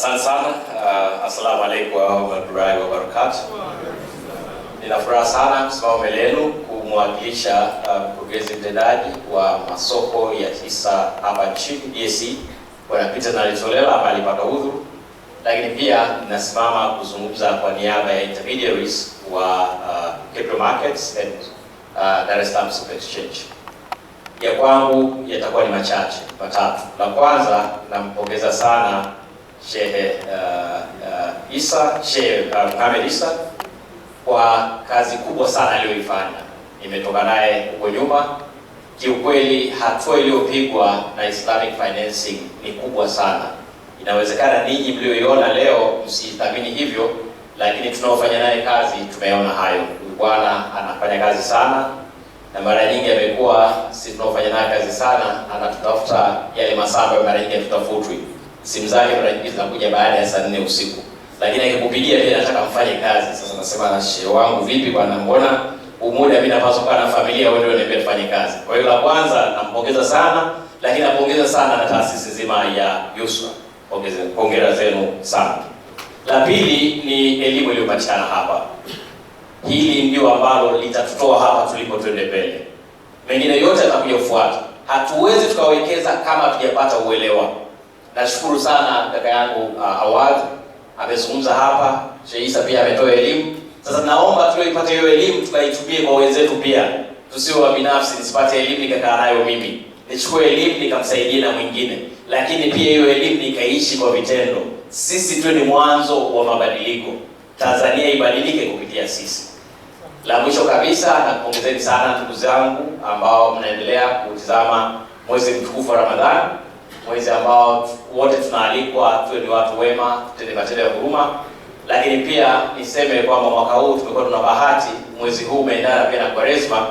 Asante sana. Assalamu alaikum wa rahmatullahi wa barakatuh. Nina furaha sana kusimama mbele yenu kumwakilisha mkurugenzi mtendaji wa masoko ya hisa hapa nchini DSE, Bwana Peter Nalitolela ambaye alipata udhuru, lakini pia ninasimama kuzungumza kwa niaba ya intermediaries wa capital markets and Dar es Salaam Stock Exchange. Ya kwangu yatakuwa ni matatu. La kwanza, nampongeza sana Sheikh Mohamed Issa kwa kazi kubwa sana aliyoifanya. Nimetoka naye huko nyuma. Kiukweli hatua iliyopigwa na Islamic financing ni kubwa sana. Inawezekana ninyi mlioiona leo msithamini hivyo, lakini tunaofanya naye kazi tumeona hayo. Bwana anafanya kazi sana, na mara nyingi amekuwa sisi tunaofanya naye kazi sana anatutafuta yale masaa ambayo mara nyingi tutafutwi. Simu zake mara nyingi zinakuja baada ya saa 4 usiku. Lakini akikupigia pia nataka mfanye kazi. Sasa nasema na shehe wangu, vipi bwana, mbona muda mimi napaswa kuwa na familia, wewe ndio niambie tufanye kazi. Kwa hiyo la kwanza nampongeza sana, lakini napongeza sana na taasisi nzima ya Yusra. Hongera zenu sana. La pili ni elimu iliyopatikana hapa. Hili ndio ambalo litatutoa hapa tulipo twende mbele. Mengine yote yatakuja kufuata. Hatuwezi tukawekeza kama tujapata uelewa. Nashukuru sana kaka yangu Awad amezungumza hapa, Sheikh Issa pia ametoa elimu. Sasa naomba tulioipata hiyo elimu tukaitumie kwa wenzetu pia. Tusiwe wa binafsi, nisipate elimu nikakaa nayo mimi. Nichukue elimu nikamsaidie na mwingine. Lakini pia hiyo elimu nikaishi kwa vitendo. Sisi tu ni mwanzo wa mabadiliko. Tanzania ibadilike kupitia sisi. La mwisho kabisa, nakupongezeni sana ndugu zangu ambao mnaendelea kutizama mwezi mtukufu wa Ramadhani. Mwezi ambao wote tunaalikwa tuwe ni watu wema, tutende matendo ya huruma. Lakini pia niseme kwamba mwaka huu tumekuwa tuna bahati, mwezi huu umeendana pia na Kwaresma,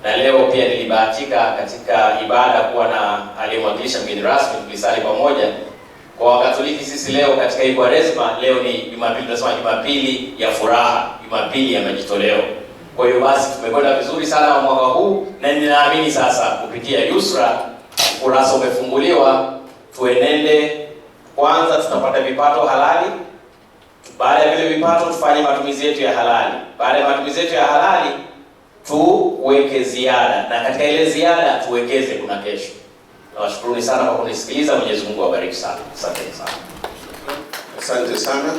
na leo pia nilibahatika katika ibada kuwa na aliyemwakilisha mgeni rasmi, tulisali pamoja. Kwa Wakatoliki sisi leo katika hii Kwaresma, leo ni Jumapili, tunasema Jumapili ya furaha, Jumapili ya majitoleo. Kwa hiyo basi tumekwenda vizuri sana mwaka huu, na ninaamini sasa kupitia Yusra kurasa umefunguliwa, tuenende. Kwanza tutapata vipato halali. Baada ya vile vipato tufanye matumizi yetu ya halali. Baada ya matumizi yetu ya halali tuweke ziada, na katika ile ziada tuwekeze kuna kesho. Nawashukuruni sana kwa kunisikiliza. Mwenyezi Mungu awabariki sana. Asante sana. Asante sana.